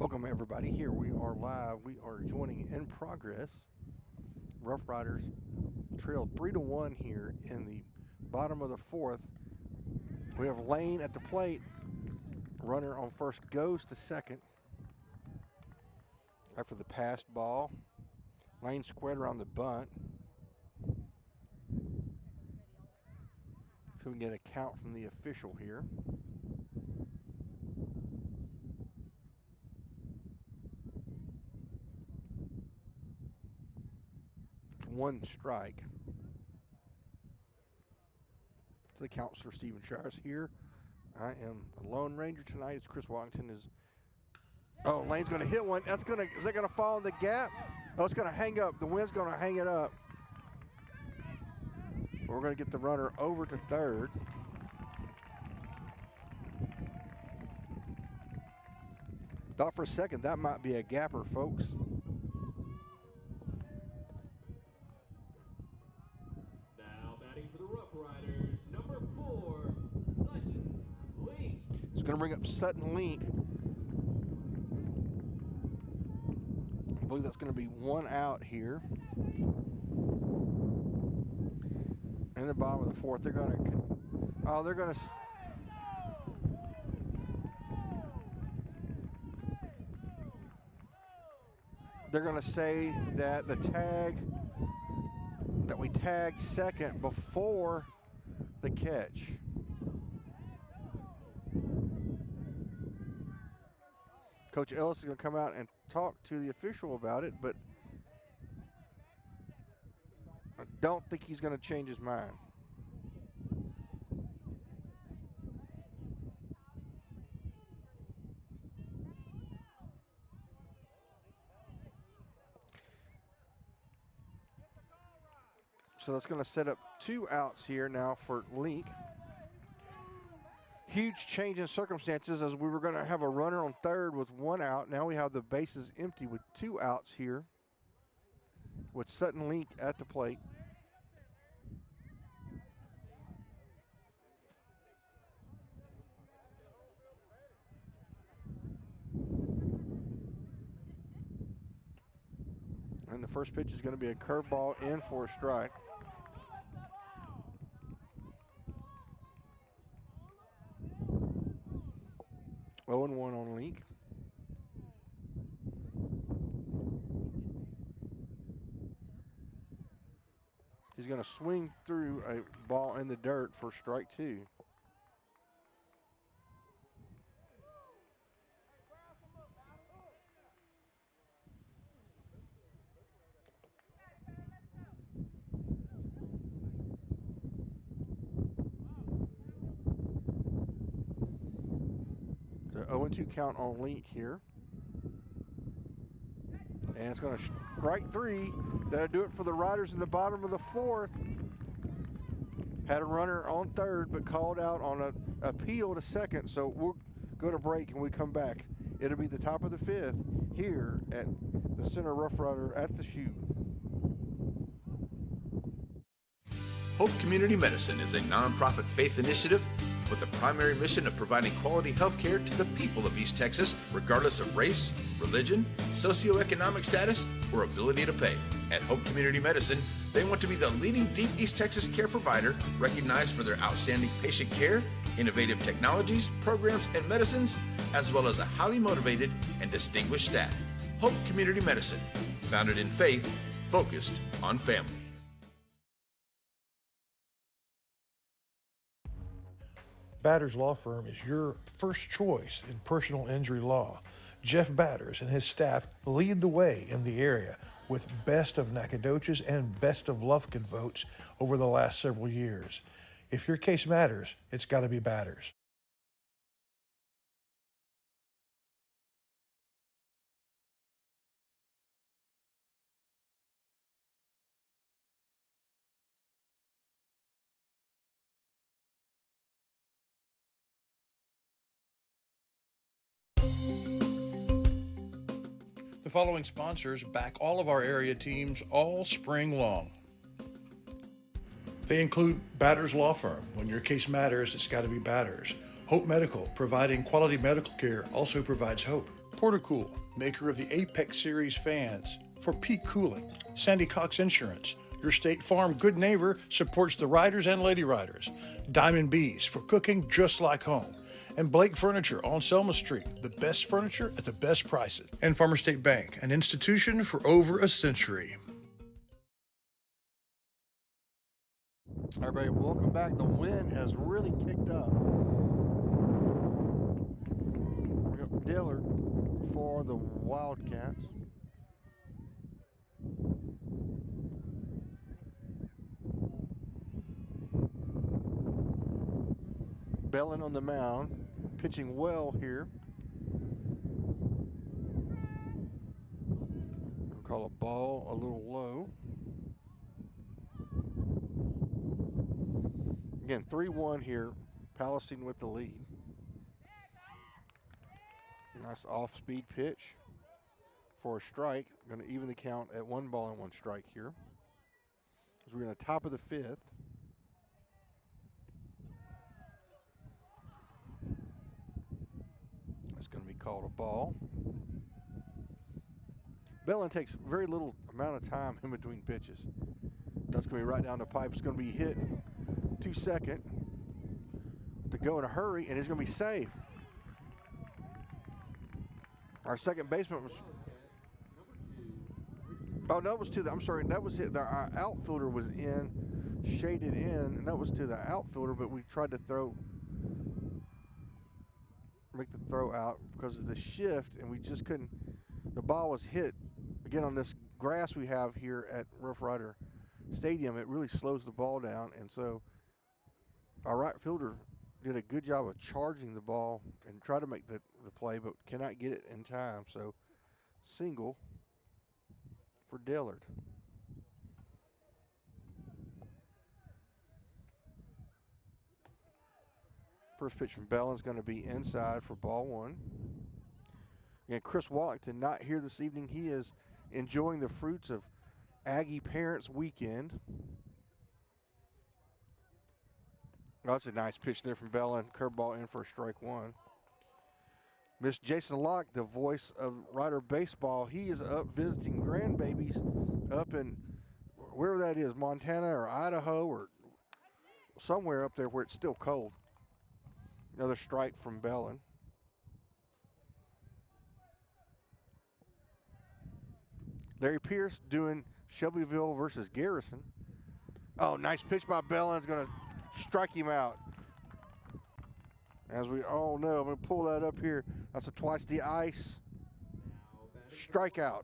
Welcome everybody. Here we are live. We are joining in progress. Rough Riders trailed 3-1 here in the bottom of the fourth. We have Lane at the plate. Runner on first goes to second. After the passed ball, Lane squared around the bunt. So we can get a count from the official here. One strike. To the counselor, Stephen Shires here. I am the Lone Ranger tonight. It's Chris Washington. Oh, Lane's going to hit one. Is that going to fall in the gap? Oh, it's going to hang up. The wind's going to hang it up. We're going to get the runner over to third. Thought for a second that might be a gapper, folks. Now batting for the Rough Riders, number 4, Sutton Link. It's going to bring up Sutton Link. I believe that's going to be one out here. In the bottom of the fourth, they're going to say that the tag that we tagged second before the catch. Coach Ellis is going to come out and talk to the official about it, but I don't think he's going to change his mind. So that's going to set up 2 outs here now for Link. Huge change in circumstances, as we were going to have a runner on third with 1 out. Now we have the bases empty with 2 outs here with Sutton Link at the plate. And the first pitch is going to be a curveball in for a strike. Oh and 1 on Link. He's going to swing through a ball in the dirt for strike 2. The 0-2 count on Link here. And it's going to strike 3. That'll do it for the Riders in the bottom of the fourth. Had a runner on third, but called out on an appeal to second. So we'll go to break and we come back. It'll be the top of the fifth here at the Center Rough Rider at the Shoe. Hope Community Medicine is a nonprofit faith initiative with the primary mission of providing quality health care to the people of East Texas, regardless of race, religion, socioeconomic status, or ability to pay. At Hope Community Medicine, they want to be the leading Deep East Texas care provider, recognized for their outstanding patient care, innovative technologies, programs, and medicines, as well as a highly motivated and distinguished staff. Hope Community Medicine, founded in faith, focused on family. Batters Law Firm is your first choice in personal injury law. Jeff Batters and his staff lead the way in the area with best of Nacogdoches and best of Lufkin votes over the last several years. If your case matters, it's got to be Batters. The following sponsors back all of our area teams all spring long. They include Batters Law Firm. When your case matters, it's got to be Batters. Hope Medical, providing quality medical care, also provides hope. Portacool, maker of the Apex Series fans for peak cooling. Sandy Cox Insurance, your State Farm good neighbor, supports the riders and lady riders. Diamond Bees for cooking just like home. And Blake Furniture on Selma Street, the best furniture at the best prices. And Farmer State Bank, an institution for over a century. Everybody, welcome back. The wind has really kicked up. We got Dillard for the Wildcats. Bellin on the mound, pitching well here. We'll call a ball a little low. Again, 3-1 here. Palestine with the lead. Nice off-speed pitch for a strike. Going to even the count at 1 ball and 1 strike here. As we're in the top of the 5th. It's going to be called a ball. Bellin takes very little amount of time in between pitches. That's going to be right down the pipe. It's going to be hit to second to go in a hurry, and it's going to be safe. Our second baseman was, oh no, it was to the, I'm sorry, that was hit. Our outfielder was in, shaded in, and that was to the outfielder, but we tried to make the throw out because of the shift, and we just couldn't. The ball was hit again on this grass we have here at Rough Rider Stadium. It really slows the ball down, and so our right fielder did a good job of charging the ball and tried to make the play, but cannot get it in time. So single for Dillard. First pitch from Bellin's going to be inside for ball 1. Again, Chris Wallington not here this evening. He is enjoying the fruits of Aggie Parents Weekend. Oh, that's a nice pitch there from Bellin. Curveball in for strike 1. Miss Jason Locke, the voice of Rider Baseball, he is up visiting grandbabies up in wherever that is, Montana or Idaho or somewhere up there where it's still cold. Another strike from Bellin. Larry Pierce doing Shelbyville versus Garrison. Oh, nice pitch by Bellin's going to strike him out. As we all know, I'm going to pull that up here. That's a twice the ice strikeout.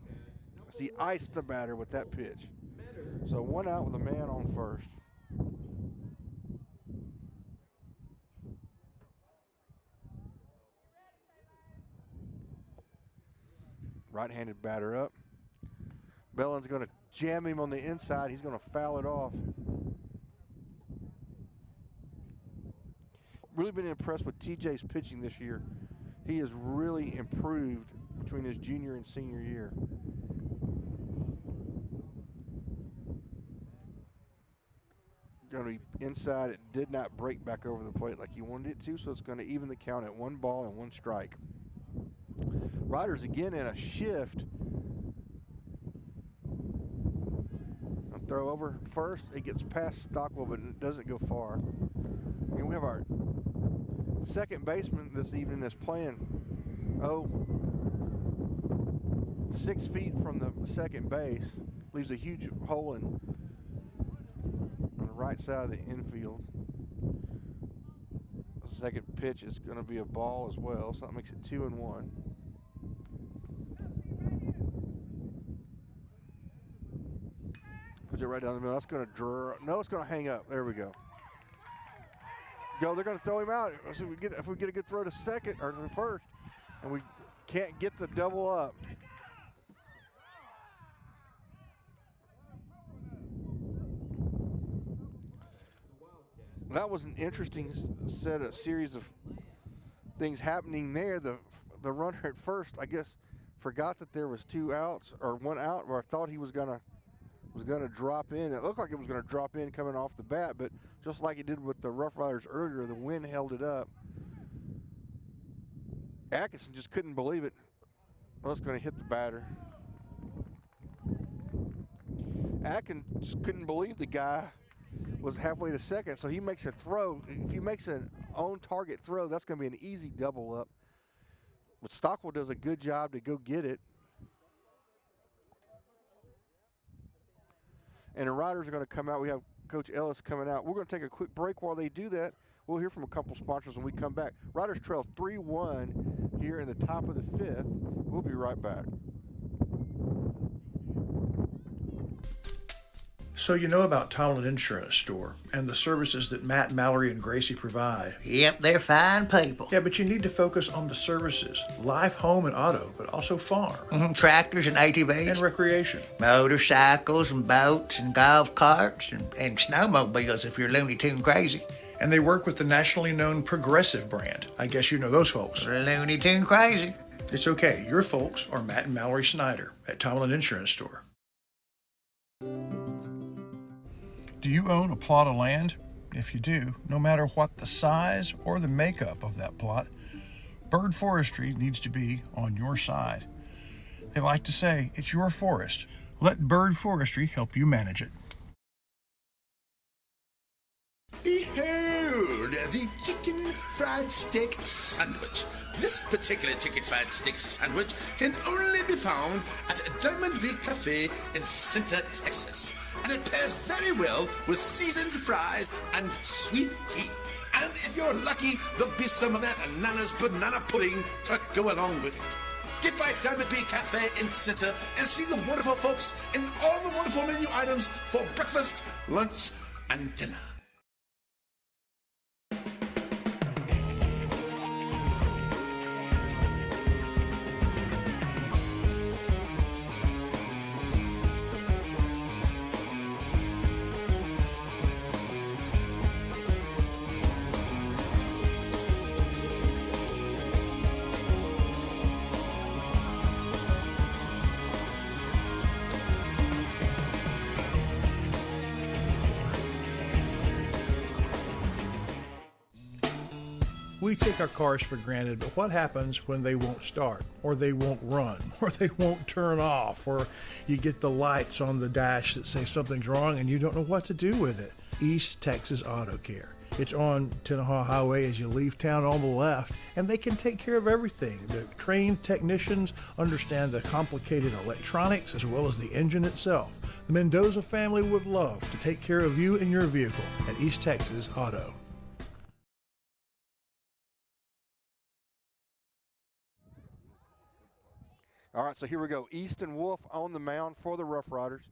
He iced the batter with that pitch. So 1 out with a man on first. Right-handed batter up. Bellin's going to jam him on the inside. He's going to foul it off. Really been impressed with TJ's pitching this year. He has really improved between his junior and senior year. Going to be inside. It did not break back over the plate like he wanted it to, so it's going to even the count at 1 ball and 1 strike. Riders again in a shift. Throw over first. It gets past Stockwell, but it doesn't go far. And we have our second baseman this evening that's playing 6 feet from the second base. Leaves a huge hole on the right side of the infield. The second pitch is going to be a ball as well, so that makes it 2-1. Puts it right down the middle. That's going to draw. No, it's going to hang up. There we go. They're going to throw him out. So if we get a good throw to second or to first, and we can't get the double up. That was an interesting series of things happening there. The runner at first, I guess, forgot that there was 2 outs or 1 out, or I thought he was gonna drop in. It looked like it was gonna drop in coming off the bat, but just like it did with the Rough Riders earlier, the wind held it up. Atkinson just couldn't believe it. Oh, it's going to hit the batter. Atkins couldn't believe the guy was halfway to second, so he makes a throw. If he makes an on-target throw, that's going to be an easy double up. But Stockwell does a good job to go get it. And the riders are going to come out. We have Coach Ellis coming out. We're going to take a quick break while they do that. We'll hear from a couple sponsors when we come back. Riders trail 3-1 here in the top of the fifth. We'll be right back. So you know about Tomlin Insurance Store and the services that Matt, Mallory, and Gracie provide. Yep, they're fine people. Yeah, but you need to focus on the services. Life, home, and auto, but also farm. Tractors and ATVs. And recreation. Motorcycles and boats and golf carts and snowmobiles if you're Looney Tune crazy. And they work with the nationally known Progressive brand. I guess you know those folks. Looney Tune crazy. It's okay. Your folks are Matt and Mallory Snyder at Tomlin Insurance Store. Do you own a plot of land? If you do, no matter what the size or the makeup of that plot, Bird Forestry needs to be on your side. They like to say, it's your forest. Let Bird Forestry help you manage it. Behold the chicken fried steak sandwich. This particular chicken fried steak sandwich can only be found at Diamond League Cafe in Center, Texas. And it pairs very well with seasoned fries and sweet tea. And if you're lucky, there'll be some of that Nana's banana pudding to go along with it. Get by Diamond League Cafe in Center and see the wonderful folks and all the wonderful menu items for breakfast, lunch, and dinner. We take our cars for granted, but what happens when they won't start, or they won't run, or they won't turn off, or you get the lights on the dash that say something's wrong and you don't know what to do with it? East Texas Auto Care. It's on Tenaha Highway as you leave town on the left, and they can take care of everything. The trained technicians understand the complicated electronics as well as the engine itself. The Mendoza family would love to take care of you and your vehicle at East Texas Auto. All right, so here we go. Easton Wolf on the mound for the Rough Riders.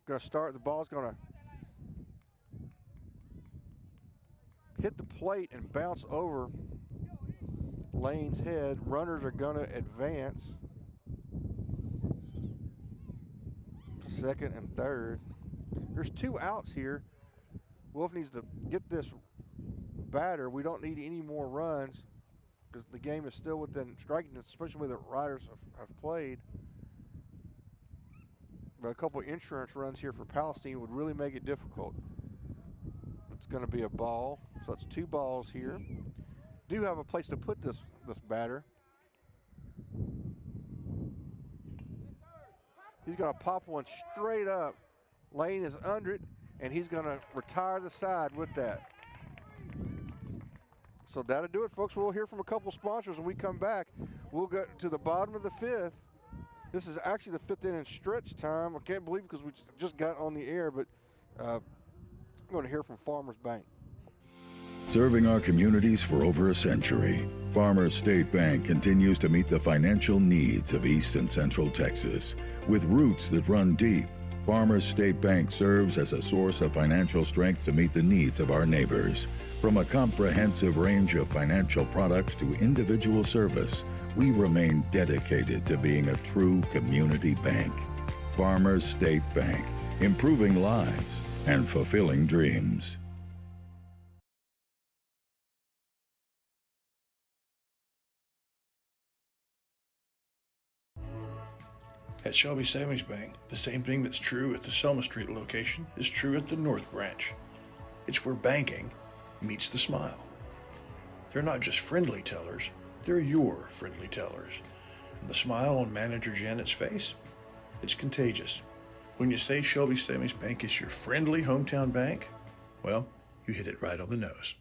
Going to start. The ball's going to hit the plate and bounce over Lane's head. Runners are going to advance to second and third. There's 2 outs here. Wolf needs to get this batter. We don't need any more runs because the game is still within striking distance, especially where the Riders have played. But a couple of insurance runs here for Palestine would really make it difficult. It's going to be a ball, so it's 2 balls here. Do have a place to put this batter. He's going to pop one straight up. Lane is under it, and he's going to retire the side with that. So that'll do it, folks. We'll hear from a couple sponsors when we come back. We'll go to the bottom of the 5th. This is actually the 5th inning stretch time. I can't believe it because we just got on the air, but I'm going to hear from Farmers Bank. Serving our communities for over a century, Farmers State Bank continues to meet the financial needs of East and Central Texas. With roots that run deep, Farmers State Bank serves as a source of financial strength to meet the needs of our neighbors. From a comprehensive range of financial products to individual service, we remain dedicated to being a true community bank. Farmers State Bank, improving lives and fulfilling dreams. At Shelby Savings Bank, the same thing that's true at the Selma Street location is true at the North Branch. It's where banking meets the smile. They're not just friendly tellers, they're your friendly tellers. And the smile on Manager Janet's face, it's contagious. When you say Shelby Savings Bank is your friendly hometown bank, well, you hit it right on the nose.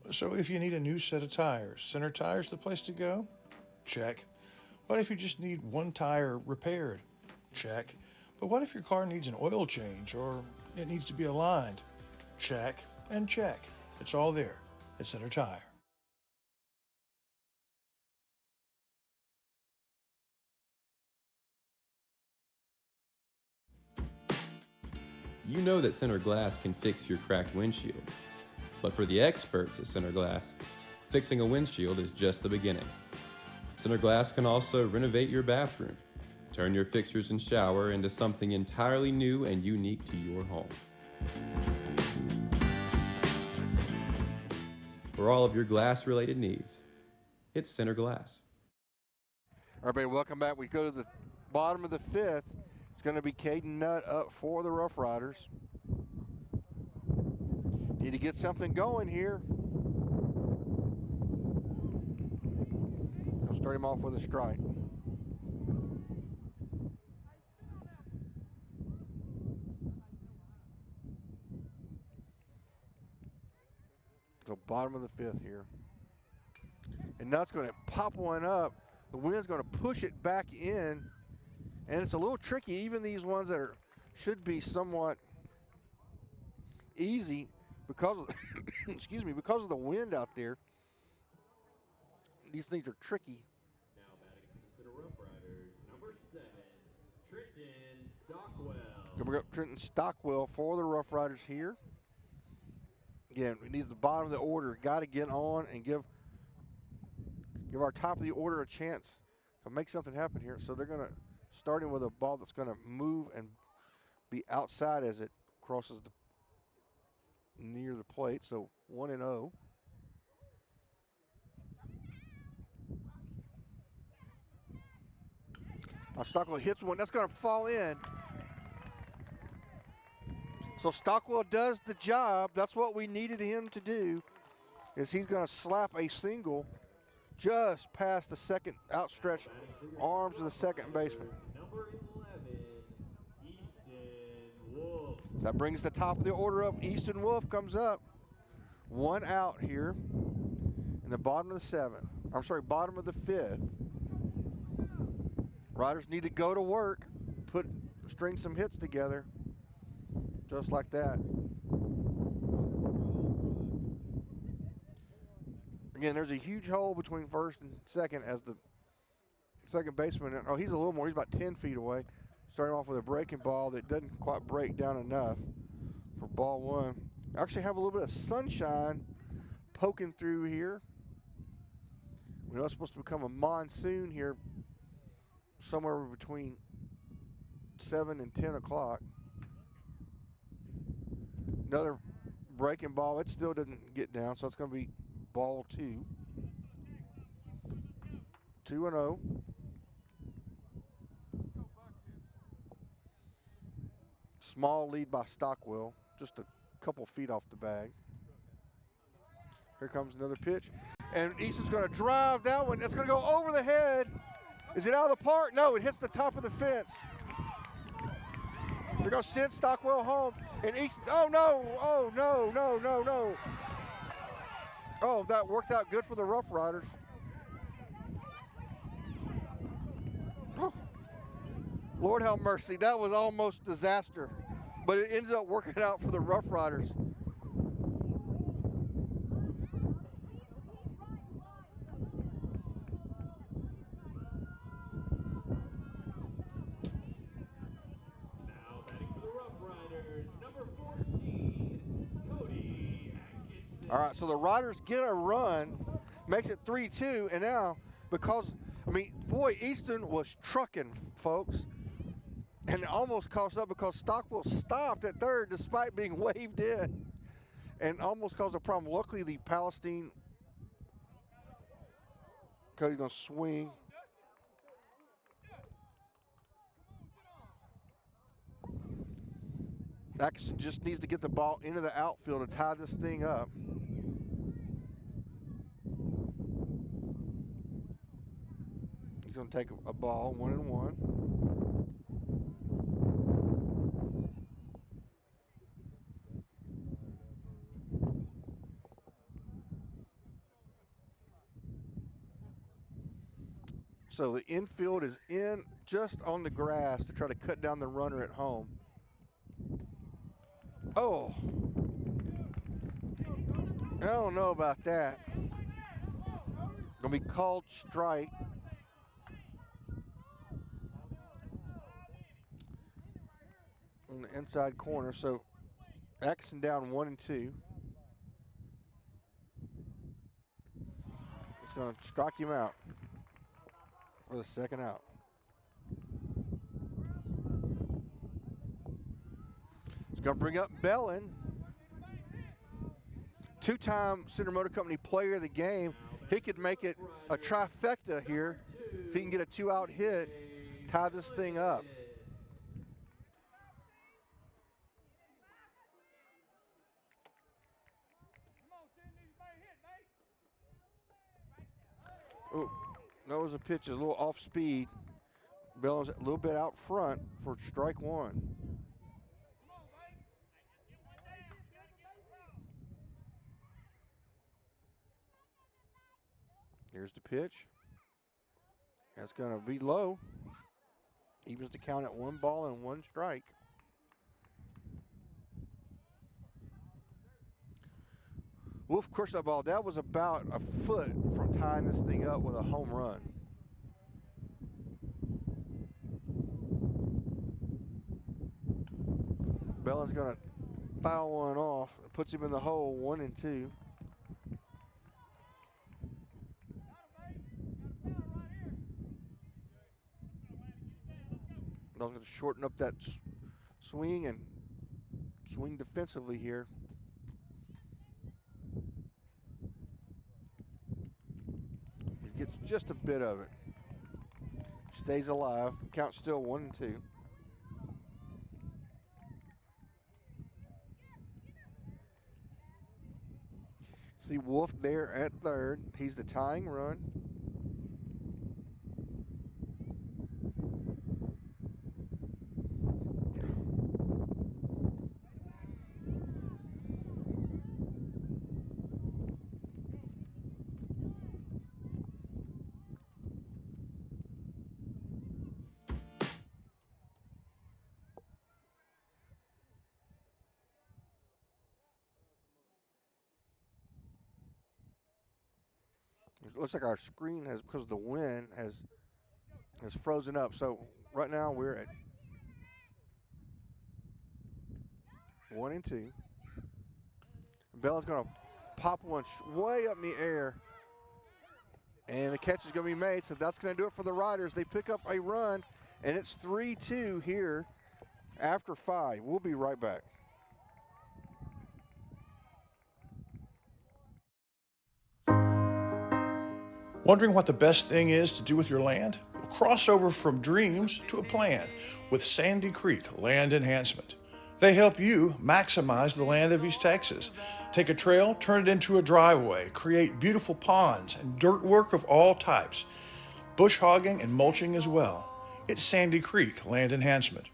So if you need a new set of tires, Center Tire's the place to go? Check. What if you just need one tire repaired? Check. But what if your car needs an oil change or it needs to be aligned? Check and check. It's all there at Center Tire. You know that Center Glass can fix your cracked windshield. But for the experts at Center Glass, fixing a windshield is just the beginning. Center Glass can also renovate your bathroom, turn your fixtures and shower into something entirely new and unique to your home. For all of your glass-related needs, it's Center Glass. Everybody, welcome back. We go to the bottom of the fifth. It's going to be Caden Nutt up for the Rough Riders. Need to get something going here. I'll start him off with a strike. So bottom of the fifth here. And Nutt's going to pop one up. The wind's going to push it back in. And it's a little tricky. Even these ones that should be somewhat easy because of, excuse me, because of the wind out there. These things are tricky. Now batting for the Rough Riders, number 7, Trenton Stockwell. Coming up, Trenton Stockwell for the Rough Riders here. Again, we need the bottom of the order. Got to get on and give our top of the order a chance to make something happen here. So they're going to start him with a ball that's going to move and be outside as it crosses the near the plate. So 1-0. Now Stockwell hits one. That's going to fall in. So Stockwell does the job. That's what we needed him to do, is he's going to slap a single just past the second outstretched arms of the second baseman. Number 11, Easton Wolf. So that brings the top of the order up. Easton Wolf comes up. One out here in the bottom of the seventh. I'm sorry, bottom of the fifth. Riders need to go to work, string some hits together, just like that. Again, there's a huge hole between first and second as the second baseman. Oh, he's a little more. He's about 10 feet away. Starting off with a breaking ball that doesn't quite break down enough for ball one. Actually have a little bit of sunshine poking through here. We know it's supposed to become a monsoon here somewhere between 7 and 10 o'clock. Another breaking ball. It still didn't get down, so it's going to be ball two. 2-0. Small lead by Stockwell, just a couple feet off the bag. Here comes another pitch. And Easton's going to drive that one. It's going to go over the head. Is it out of the park? No, it hits the top of the fence. They're going to send Stockwell home. And Easton, oh no, oh no, no, no, no. Oh, that worked out good for the Rough Riders. Oh. Lord have mercy, that was almost disaster. But it ends up working out for the Rough Riders. Now batting for the Rough Riders, number 14, Cody Atkinson. All right, so the Riders get a run, makes it 3-2, and now because, I mean, boy, Easton was trucking, folks, and it almost cost up because Stockwell stopped at third despite being waved in and almost caused a problem. Luckily, the Palestine, Cody's going to swing. Atkinson just needs to get the ball into the outfield to tie this thing up. He's going to take a ball, 1-1. So the infield is in just on the grass to try to cut down the runner at home. Oh, I don't know about that. Gonna be called strike. On the inside corner, so Atkinson down 1-2. It's gonna strike him out for the second out. It's gonna bring up Bellin. Two-time Center Motor Company player of the game. He could make it a trifecta here if he can get a 2-out hit, tie this thing up. Oh, that was a pitch, a little off speed. Bellin's a little bit out front for strike one. Here's the pitch. That's going to be low. Evens the count at 1 ball and 1 strike. Wolf crushed that ball. That was about a foot from tying this thing up with a home run. Bellin's going to foul one off. It puts him in the hole, 1-2. I'm going to shorten up that swing and swing defensively here. He gets just a bit of it. Stays alive. Count still 1-2. See Wolf there at third. He's the tying run. It looks like our screen has, because of the wind, has frozen up. So right now we're at 1-2. Bellin's going to pop one way up in the air, and the catch is going to be made. So that's going to do it for the Riders. They pick up a run, and it's 3-2 here after 5. We'll be right back. Wondering what the best thing is to do with your land? Well, cross over from dreams to a plan with Sandy Creek Land Enhancement. They help you maximize the land of East Texas. Take a trail, turn it into a driveway, create beautiful ponds and dirt work of all types, bush hogging and mulching as well. It's Sandy Creek Land Enhancement.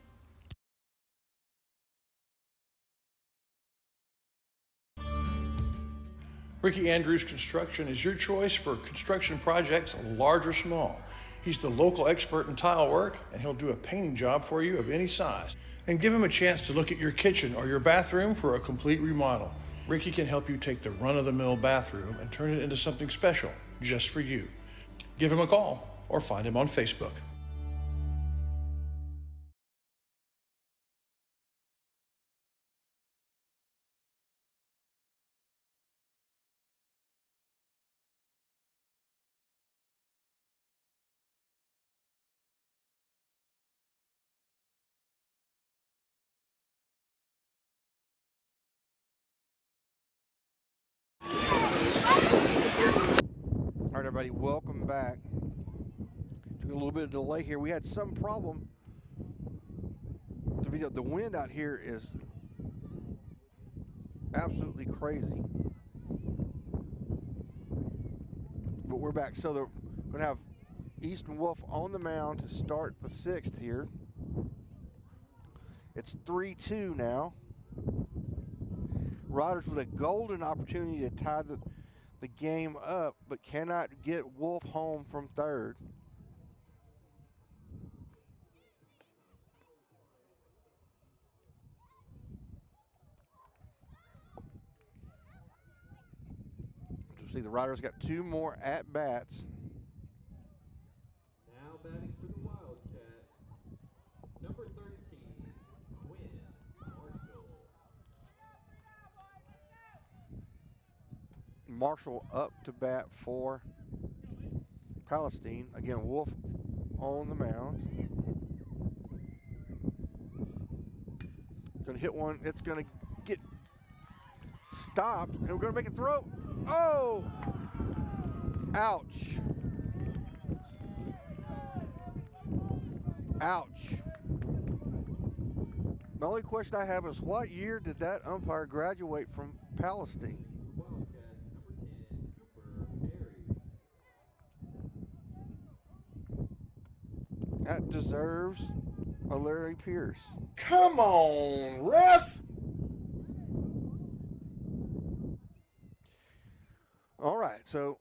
Ricky Andrews Construction is your choice for construction projects, large or small. He's the local expert in tile work, and he'll do a painting job for you of any size. And give him a chance to look at your kitchen or your bathroom for a complete remodel. Ricky can help you take the run-of-the-mill bathroom and turn it into something special just for you. Give him a call or find him on Facebook. All right, everybody, welcome back. Took a little bit of delay here. We had some problem. The video, the wind out here is absolutely crazy. But we're back. So they're going to have Easton Wolf on the mound to start the 6th here. It's 3-2 now. Riders with a golden opportunity to tie the game up, but cannot get Wolf home from 3rd. You'll see the Riders got 2 more at-bats. Now batting for the Wildcats, number 13, Quinn Marshall. Marshall up to bat for Palestine. Again, Wolf on the mound. Going to hit one. It's going to get stopped, and we're going to make a throw. Oh! Ouch. Ouch. The only question I have is, what year did that umpire graduate from Palestine? Wildcats, number 10, Cooper Perry. That deserves a Larry Pierce. Come on, ref! All right, so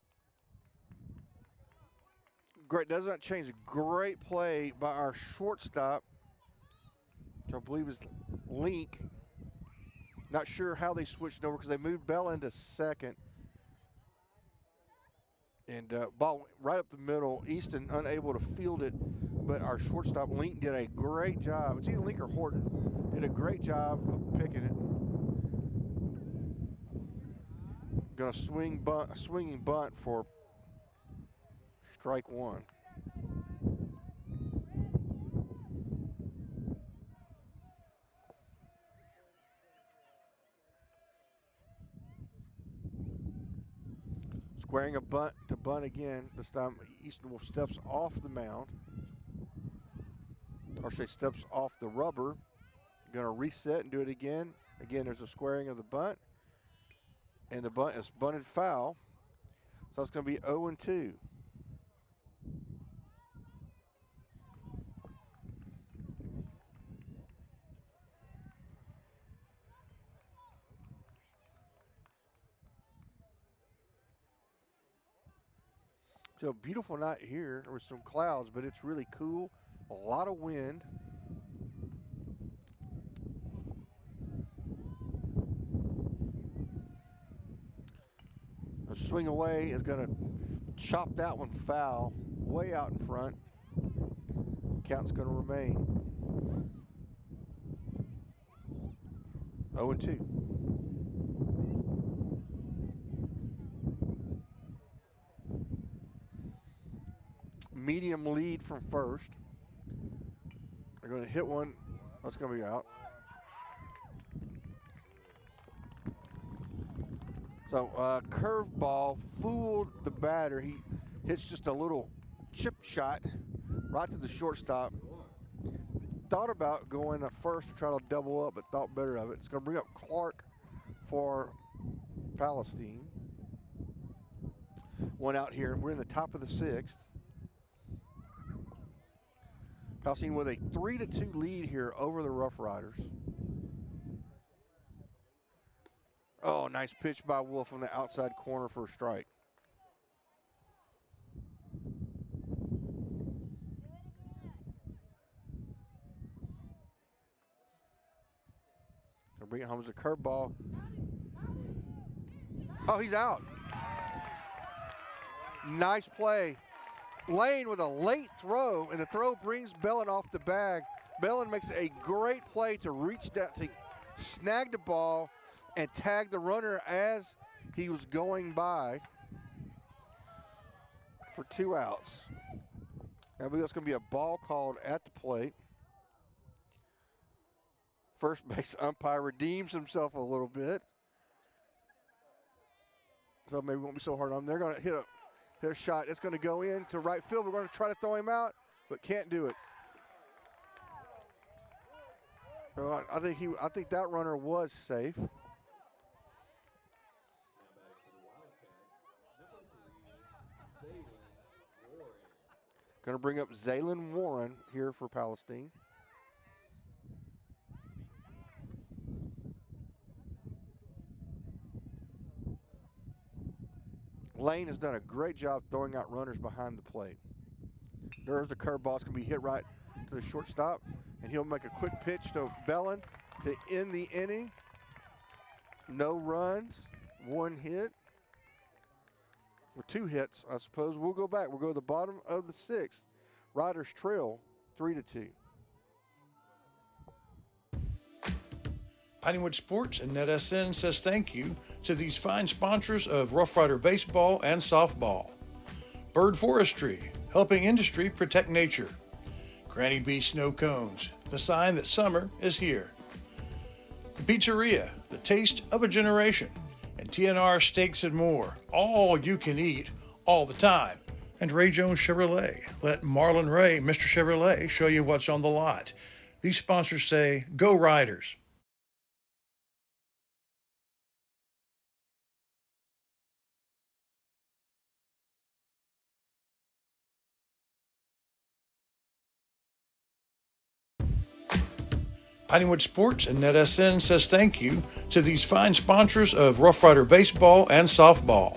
great. Does not change. Great play by our shortstop, which I believe is Link. Not sure how they switched over because they moved Bell into 2nd. And ball went right up the middle. Easton unable to field it, but our shortstop Link did a great job. It's either Link or Horton. Did a great job of picking it. Going to swinging bunt for strike 1. Squaring a bunt to bunt again. This time Easton Wolf steps off the mound. Or say steps off the rubber. Going to reset and do it again. Again, there's a squaring of the bunt. And the bunt is bunted foul. So it's going to be 0-2. So beautiful night here. There were some clouds, but it's really cool. A lot of wind. A swing away is going to chop that one foul way out in front. Count's going to remain 0-2. Medium lead from first. They're going to hit one. That's going to be out. So curveball fooled the batter. He hits just a little chip shot right to the shortstop. Thought about going at first to try to double up, but thought better of it. It's going to bring up Clark for Palestine. One out here. We're in the top of the 6th. Palestine with a 3-2 lead here over the Rough Riders. Oh, nice pitch by Wolf on the outside corner for a strike. Gonna bring it home as a curveball. Oh, he's out. Nice play. Lane with a late throw, and the throw brings Bellin off the bag. Bellin makes a great play to reach down, to snag the ball and tag the runner as he was going by for 2 outs. I believe that's going to be a ball called at the plate. First base umpire redeems himself a little bit. So maybe it won't be so hard on them. They're going to hit a shot. It's going to go into right field. We're going to try to throw him out, but can't do it. So I think that runner was safe. Going to bring up Zaylin Warren here for Palestine. Lane has done a great job throwing out runners behind the plate. There's the curveball. It's going to be hit right to the shortstop, and he'll make a quick pitch to Bellin to end the inning. No runs, 1 hit. Or 2 hits, I suppose. We'll go back. We'll go to the bottom of the 6th. Riders trail 3-2. Pineywood Sports and NETSN says thank you to these fine sponsors of Rough Rider baseball and softball. Bird Forestry, helping industry protect nature. Granny Bee Snow Cones, the sign that summer is here. The Pizzeria, the taste of a generation. And TNR Steaks and More, all you can eat, all the time. And Ray Jones Chevrolet, let Marlon Ray, Mr. Chevrolet, show you what's on the lot. These sponsors say, go Riders. Pineywood Sports and NETSN says thank you to these fine sponsors of Rough Rider baseball and softball.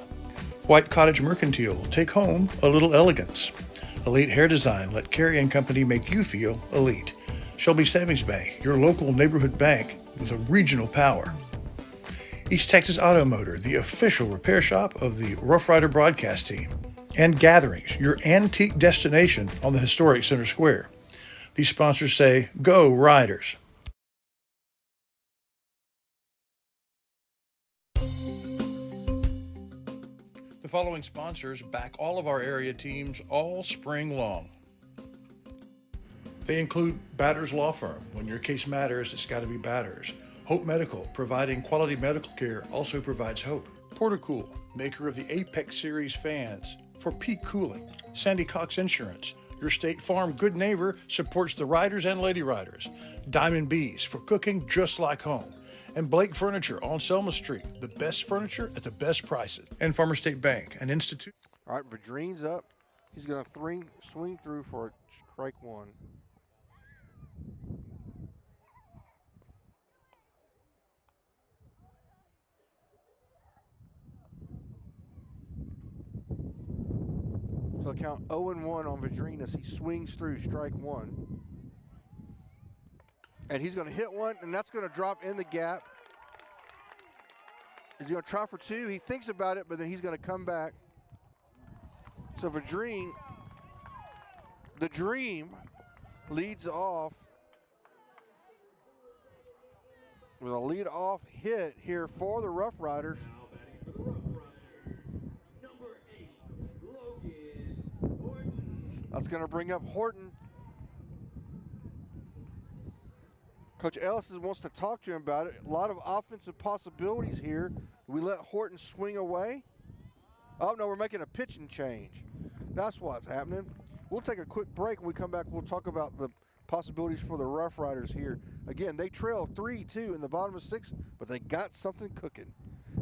White Cottage Mercantile, take home a little elegance. Elite Hair Design, let Carey & Company make you feel elite. Shelby Savings Bank, your local neighborhood bank with a regional power. East Texas Auto Motor, the official repair shop of the Rough Rider broadcast team. And Gatherings, your antique destination on the historic Center Square. These sponsors say, go Riders. The following sponsors back all of our area teams all spring long. They include Batters Law Firm. When your case matters, it's got to be Batters. Hope Medical, providing quality medical care, also provides hope. Portacool, maker of the Apex Series fans for peak cooling. Sandy Cox Insurance, your State Farm good neighbor, supports the riders and lady riders. Diamond Bees, for cooking just like home. And Blake Furniture on Selma Street, the best furniture at the best prices. And Farmer State Bank, an institute. All right, Vadreen's up. He's going to swing through for a strike 1. So count 0-1 on Vadreen as he swings through strike 1. And he's going to hit one, and that's going to drop in the gap. Is he going to try for 2? He thinks about it, but then he's going to come back. So Vadreen, the Dream, leads off with a lead-off hit here for the Rough Riders. Now batting for the Rough Riders, number 8, Logan Horton. That's going to bring up Horton. Coach Ellis wants to talk to him about it. A lot of offensive possibilities here. Do we let Horton swing away? Oh, no, we're making a pitching change. That's what's happening. We'll take a quick break. When we come back, we'll talk about the possibilities for the Rough Riders here. Again, they trail 3-2 in the bottom of 6, but they got something cooking.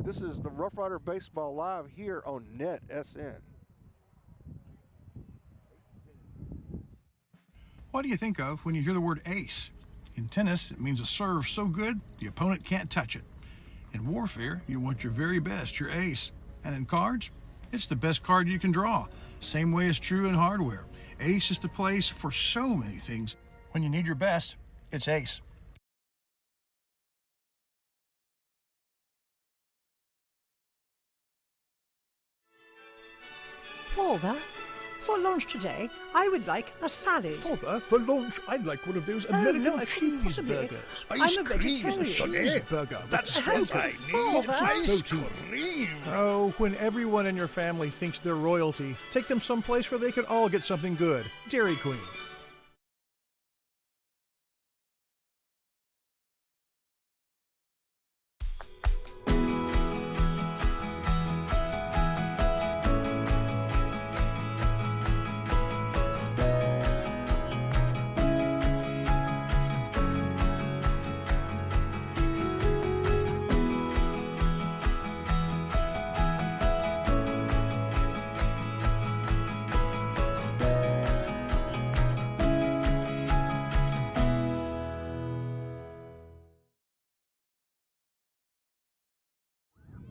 This is the Rough Rider Baseball Live here on NETSN. What do you think of when you hear the word ace? In tennis, it means a serve so good, the opponent can't touch it. In warfare, you want your very best, your ace. And in cards, it's the best card you can draw. Same way is true in hardware. Ace is the place for so many things. When you need your best, it's Ace. Father, for lunch today, I would like a salad. Father, for lunch, I'd like one of those American no, I couldn't possibly. cheeseburgers. I'm a vegetarian. Cheeseburger. That's what I need. Father. Ice cream. Oh, when everyone in your family thinks they're royalty, take them someplace where they can all get something good. Dairy Queen.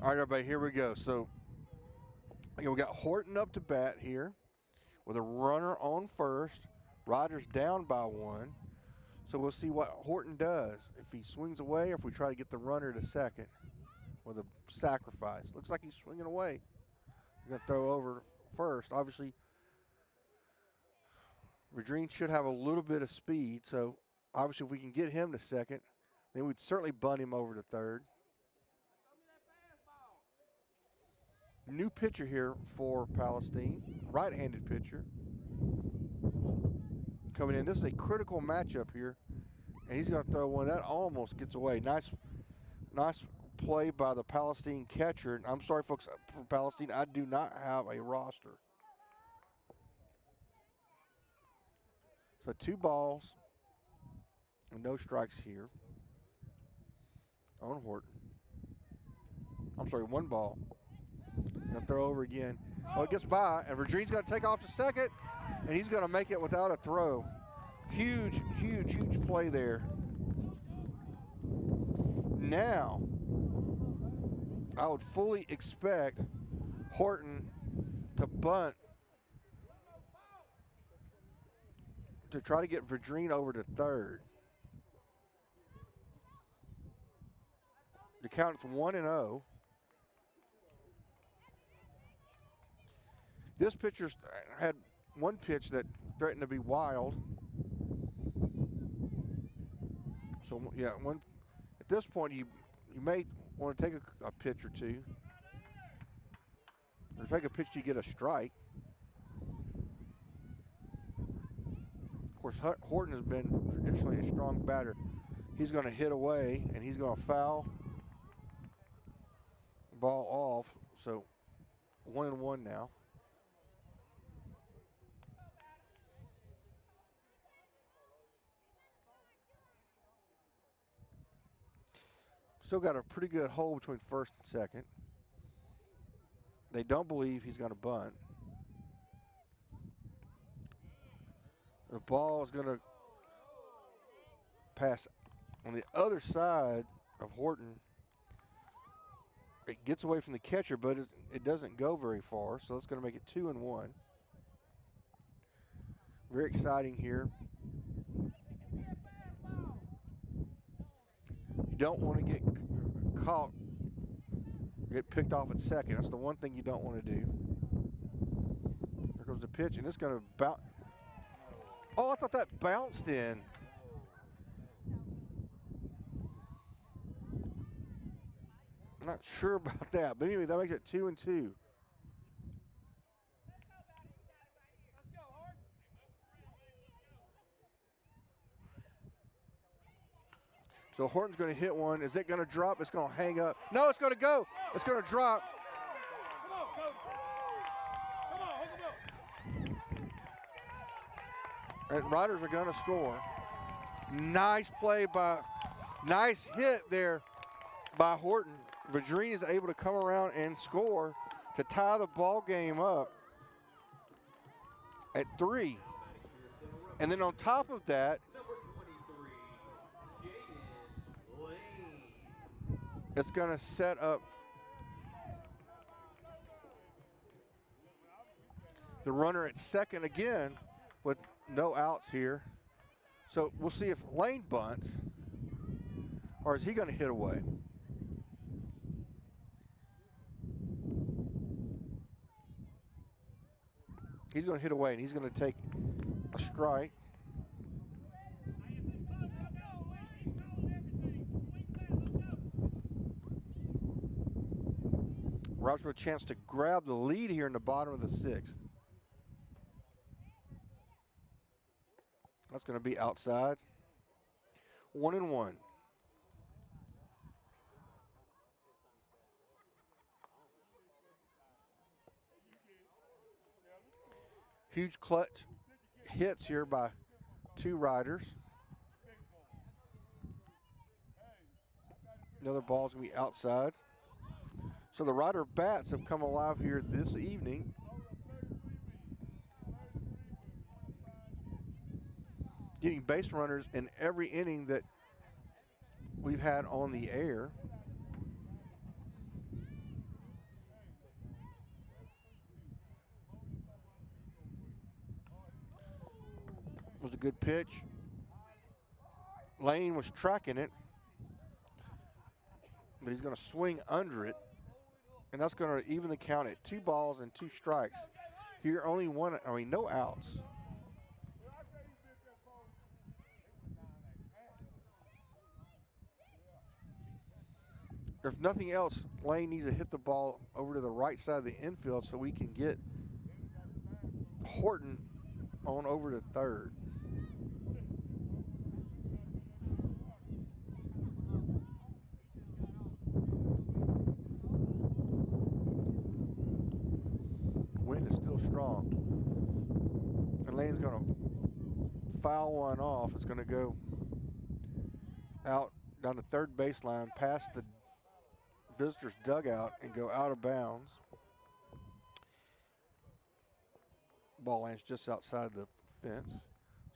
All right, everybody, here we go. So, again, we got Horton up to bat here with a runner on first. Riders down by 1. So we'll see what Horton does. If he swings away or if we try to get the runner to second with a sacrifice. Looks like he's swinging away. He's going to throw over first. Obviously, Verdreen should have a little bit of speed. So, obviously, if we can get him to second, then we'd certainly bunt him over to third. New pitcher here for Palestine, right-handed pitcher. Coming in, this is a critical matchup here, and he's going to throw one that almost gets away. Nice play by the Palestine catcher. I'm sorry, folks, for Palestine, I do not have a roster. So 2 balls and no strikes here on Horton. I'm sorry, 1 ball. Gonna throw over again. Oh, it gets by, and Verdreen's gonna take off to second, and he's gonna make it without a throw. Huge, huge, huge play there. Now, I would fully expect Horton to bunt to try to get Verdreen over to third. The count is 1-0. This pitcher had 1 pitch that threatened to be wild. So, yeah, at this point, you may want to take a pitch or 2. Or take a pitch to get a strike. Of course, Horton has been traditionally a strong batter. He's going to hit away, and he's going to foul the ball off. So, 1-1 now. Still got a pretty good hole between first and second. They don't believe he's going to bunt. The ball is going to pass on the other side of Horton. It gets away from the catcher, but it doesn't go very far, so it's going to make it 2-1. Very exciting here. You don't want to get caught, get picked off at second. That's the one thing you don't want to do. There goes the pitch, and it's going to bounce. Oh, I thought that bounced in. Not sure about that, but anyway, that makes it 2-2. So Horton's going to hit one. Is it going to drop? It's going to hang up. No, it's going to go. It's going to drop. And Riders are going to score. Nice play nice hit there by Horton. Verdreen is able to come around and score to tie the ball game up at 3. And then on top of that, it's going to set up the runner at second again with no outs here. So we'll see if Lane bunts, or is he going to hit away? He's going to hit away, and he's going to take a strike. Routes with a chance to grab the lead here in the bottom of the 6th. That's going to be outside. 1-1. Huge clutch hits here by 2 Riders. Another ball's going to be outside. So the Rider bats have come alive here this evening. Getting base runners in every inning that we've had on the air. was a good pitch. Lane was tracking it, but he's going to swing under it, and that's going to even the count at 2 balls and 2 strikes. Here, only one, no outs. If nothing else, Lane needs to hit the ball over to the right side of the infield so we can get Horton on over to third. Wind is still strong. And Lane's going to foul one off. It's going to go out down the third baseline past the visitor's dugout and go out of bounds. Ball lands just outside the fence.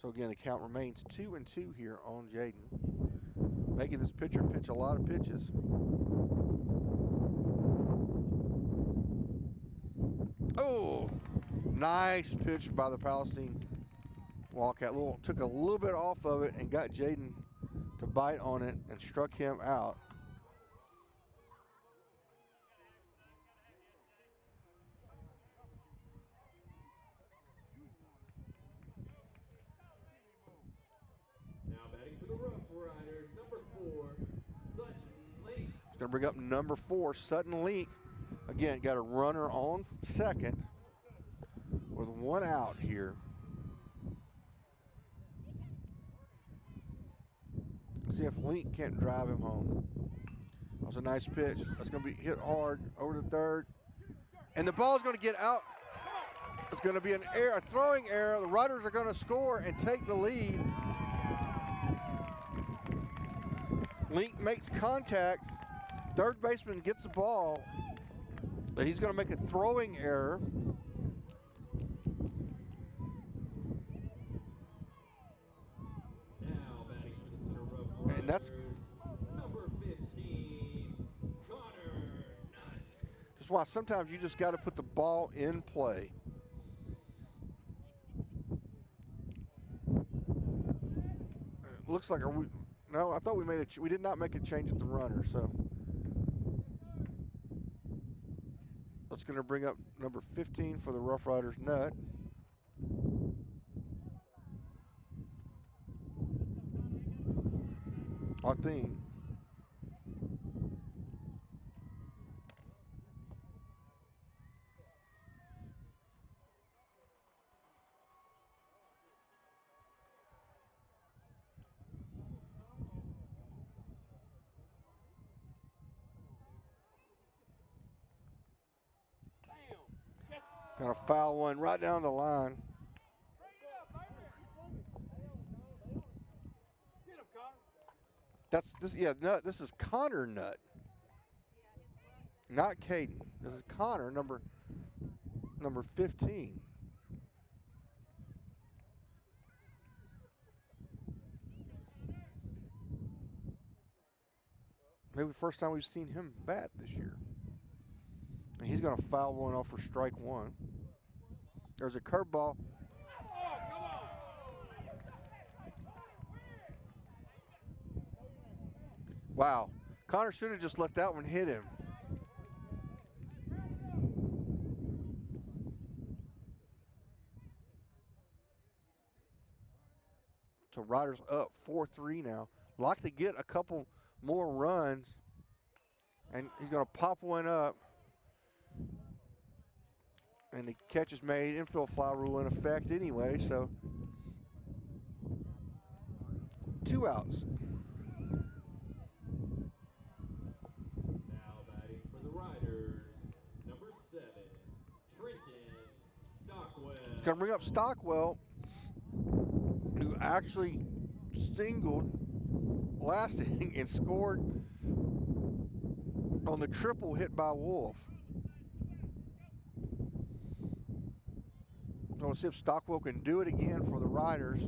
So again, the count remains 2-2 here on Jaden, making this pitcher pitch a lot of pitches. Oh, nice pitch by the Palestine Wildcat. Took a little bit off of it and got Jaden to bite on it and struck him out. Now batting for the Rough Riders, number 4, Sutton Link. It's going to bring up number 4, Sutton Link. Again, got a runner on second with 1 out here. See if Link can't drive him home. That was a nice pitch. That's going to be hit hard over to third. And the ball's going to get out. It's going to be an error, a throwing error. The Riders are going to score and take the lead. Link makes contact. Third baseman gets the ball, but he's going to make a throwing error. Now batting for the Center Rough Riders, And that's number 15, Connor Nutt. just why sometimes you just got to put the ball in play. It looks like no, I thought we did not make a change at the runner, so that's going to bring up number 15 for the Rough Riders, Nutt. I think. Gonna foul one right down the line. That's this. Yeah, Nutt. This is Connor Nutt, not Caden. This is Connor, number 15. Maybe the first time we've seen him bat this year. And he's going to foul one off for strike 1. There's a curveball. Wow. Connor should have just let that one hit him. So Riders up 4-3 now. Like to get a couple more runs. And he's going to pop one up. And the catch is made. Infield fly rule in effect anyway, so 2 outs. Now batting for the Riders, number 7, Trenton Stockwell. It's going to bring up Stockwell, who actually singled last inning and scored on the triple hit by Wolf. We'll see if Stockwell can do it again for the Riders.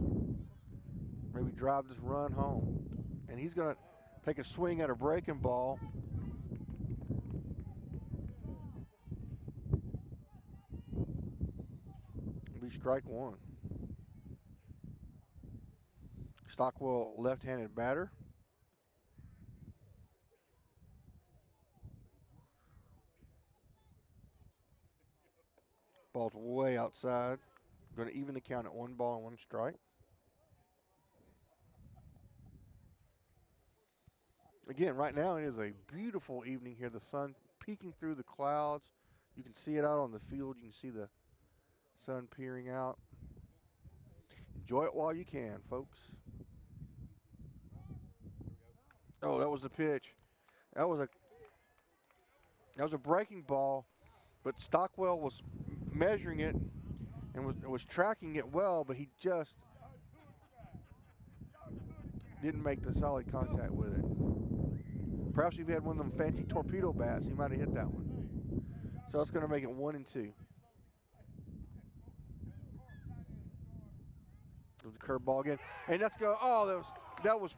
Maybe drive this run home. And he's going to take a swing at a breaking ball. It'll be strike 1. Stockwell, left-handed batter. Ball's way outside. Going to even the count at 1 ball and 1 strike. Again, right now it is a beautiful evening here. The sun peeking through the clouds. You can see it out on the field. You can see the sun peering out. Enjoy it while you can, folks. Oh, that was the pitch. That was a breaking ball, but Stockwell was measuring it and was tracking it well, but he just didn't make the solid contact with it. Perhaps if he had one of them fancy torpedo bats, he might have hit that one. So it's going to make it 1-2. There's a curveball again, and that's go. Oh, that was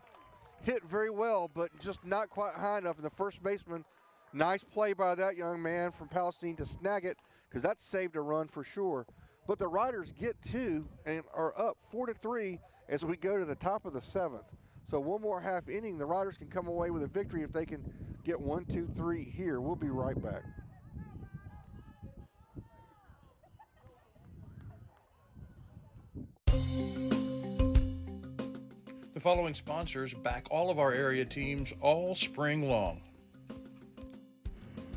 hit very well, but just not quite high enough. And the first baseman, nice play by that young man from Palestine to snag it, because that saved a run for sure. But the Riders get 2 and are up 4-3 as we go to the top of the 7th. So one more half inning, the Riders can come away with a victory if they can get 1, 2, 3 here. We'll be right back. The following sponsors back all of our area teams all spring long.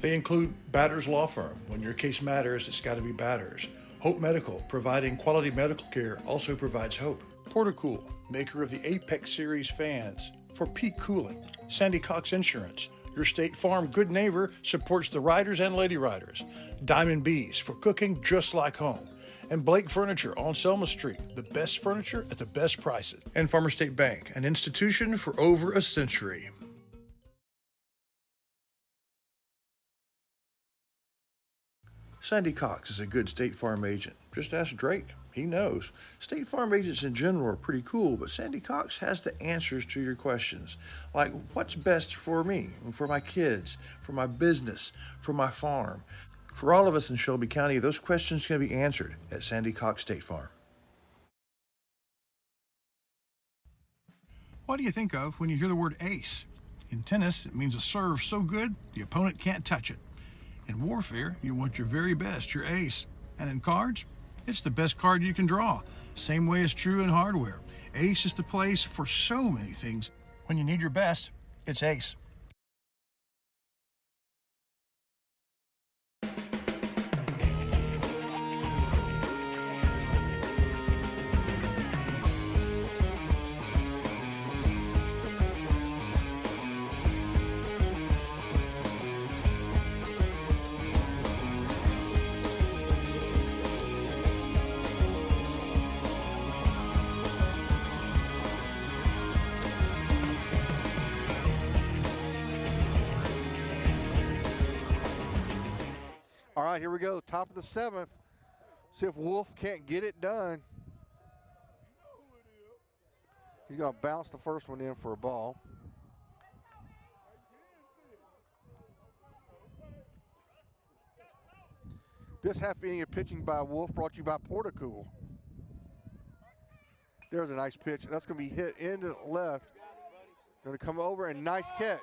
They include Batters Law Firm. When your case matters, it's got to be Batters. Hope Medical, providing quality medical care, also provides hope. Portacool, maker of the Apex Series fans for peak cooling. Sandy Cox Insurance, your State Farm good neighbor, supports the riders and lady riders. Diamond Bees, for cooking just like home. And Blake Furniture on Selma Street, the best furniture at the best prices. And Farmer State Bank, an institution for over a century. Sandy Cox is a good State Farm agent. Just ask Drake. He knows. State Farm agents in general are pretty cool, but Sandy Cox has the answers to your questions. Like, what's best for me, for my kids, for my business, for my farm? For all of us in Shelby County, those questions can be answered at Sandy Cox State Farm. What do you think of when you hear the word ace? In tennis, it means a serve so good the opponent can't touch it. In warfare, you want your very best, your ace. And in cards, it's the best card you can draw. Same way is true in hardware. Ace is the place for so many things. When you need your best, it's Ace. All right, here we go, top of the 7th. See if Wolf can't get it done. He's going to bounce the first one in for a ball. This half inning of pitching by Wolf brought to you by Portacool. There's a nice pitch. That's going to be hit into the left. Going to come over and nice catch.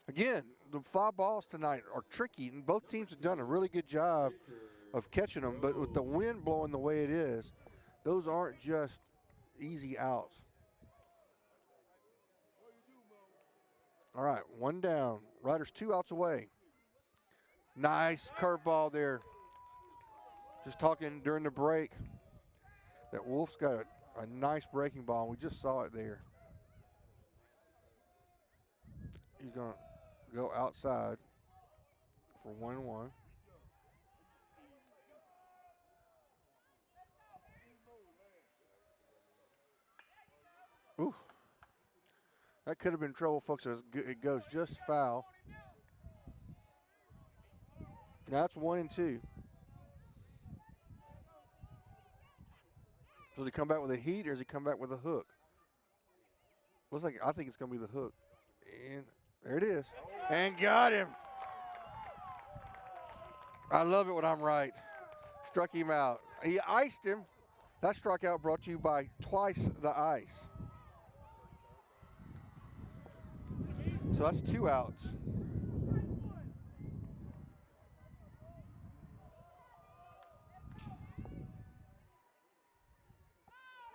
Again, the fly balls tonight are tricky, and both teams have done a really good job of catching them, but with the wind blowing the way it is, those aren't just easy outs. All right, 1 down. Riders 2 outs away. Nice curveball there. Just talking during the break that Wolf's got a nice breaking ball. We just saw it there. He's going to go outside for 1-1. Ooh. That could have been trouble, folks. It goes just foul. Now it's 1-2. Does he come back with a heat or does he come back with a hook? Looks like, I think it's going to be the hook. And there it is. And got him. I love it when I'm right. Struck him out. He iced him. That strikeout brought to you by Twice the Ice. So that's 2 outs.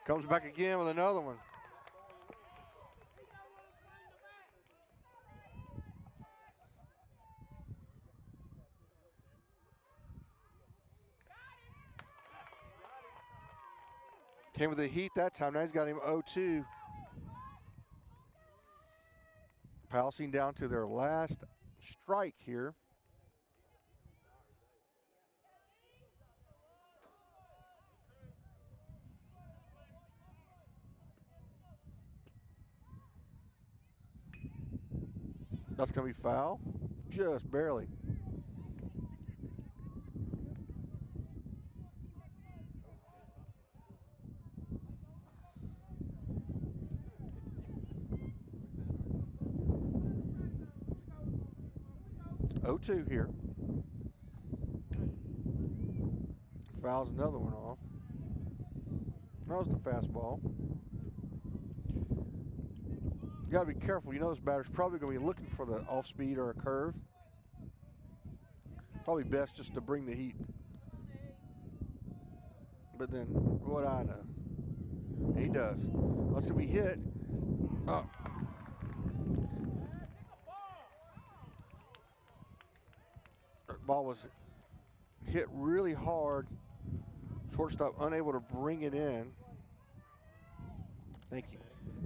Comes back again with another one. Came with the heat that time. Now he's got him 0-2. Palestine down to their last strike here. That's going to be foul. Just barely. Oh-2 here. Fouls another one off. That was the fastball. You got to be careful. You know this batter's probably going to be looking for the off speed or a curve. Probably best just to bring the heat. But then, what I know, he does. That's going to be hit. Oh. That ball was hit really hard. Shortstop unable to bring it in. Thank you.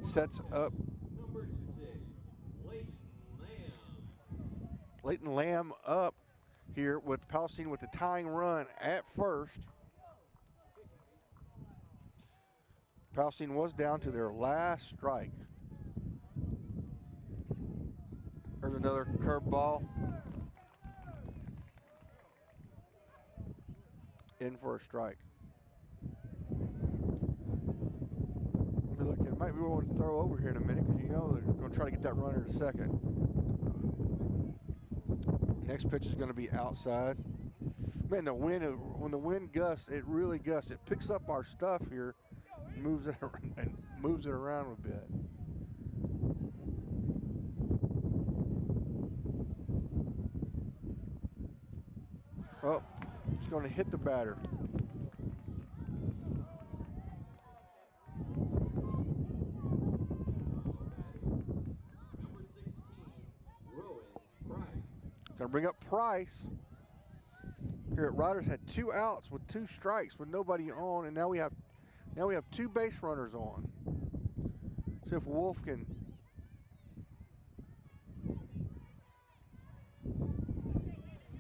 Sets up Number 6, Leighton Lamb. Leighton Lamb up here with Palestine with the tying run at first. Palestine was down to their last strike. There's another curveball. In for a strike. It might be one to throw over here in a minute because you know they're going to try to get that runner to second. Next pitch is going to be outside. Man, the wind, when the wind gusts, it really gusts. It picks up our stuff here, moves it around a bit. Oh, it's going to hit the batter. Going to bring up Price. Here at Riders had 2 outs with 2 strikes with nobody on, and now we have 2 base runners on. See if Wolf can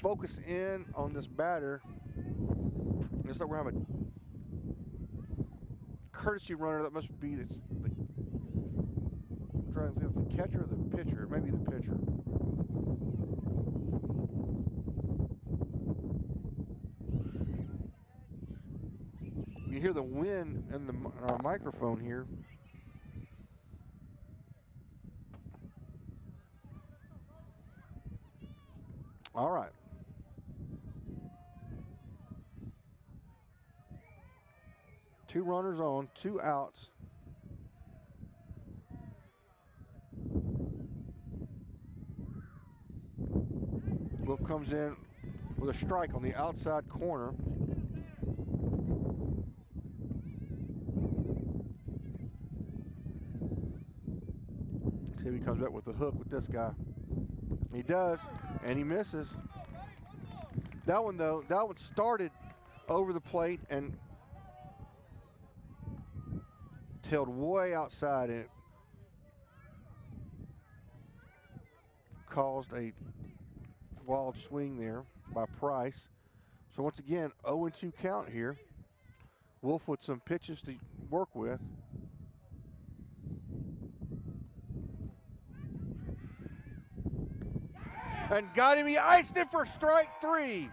focus in on this batter. Looks like we're having a courtesy runner. That must be I'm trying to see if it's the catcher or the pitcher. Maybe the pitcher. You hear the wind in our microphone here. All right. Two runners on, 2 outs. Wolf comes in with a strike on the outside corner. See if he comes back with the hook with this guy. He does, and he misses. That one, though, that one started over the plate and tailed way outside, and it caused a wild swing there by Price. So once again, 0-2 count here. Wolf with some pitches to work with. And got him. He iced it for strike 3.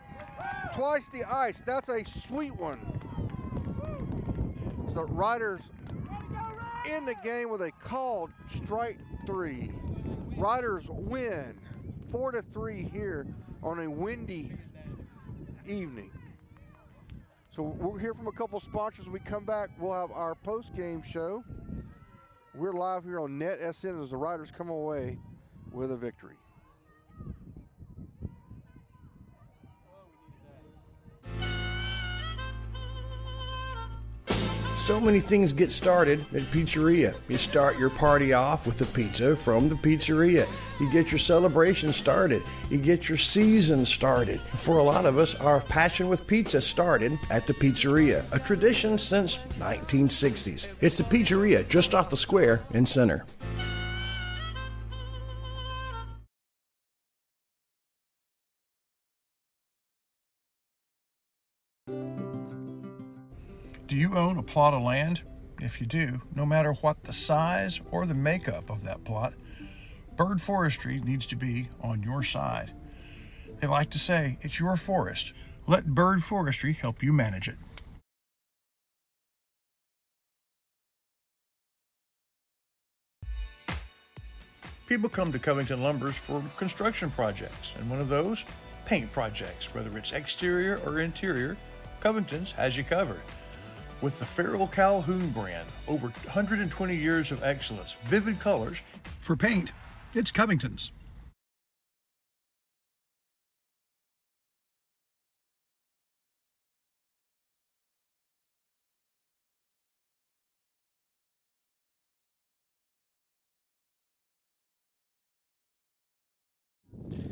Twice the ice. That's a sweet one. So Riders in the game with a called strike 3. Riders win 4-3 here on a windy evening. So we'll hear from a couple sponsors. When we come back, we'll have our post-game show. We're live here on NETSN as the Riders come away with a victory. So many things get started at Pizzeria. You start your party off with a pizza from the pizzeria. You get your celebration started. You get your season started. For a lot of us, our passion with pizza started at the Pizzeria, a tradition since 1960s. It's the Pizzeria just off the square in Center. Do you own a plot of land? If you do, no matter what the size or the makeup of that plot, Bird Forestry needs to be on your side. They like to say, it's your forest. Let Bird Forestry help you manage it. People come to Covington Lumbers for construction projects, and one of those, paint projects. Whether it's exterior or interior, Covington's has you covered. With the Farrell Calhoun brand, over 120 years of excellence, vivid colors. For paint, it's Covington's.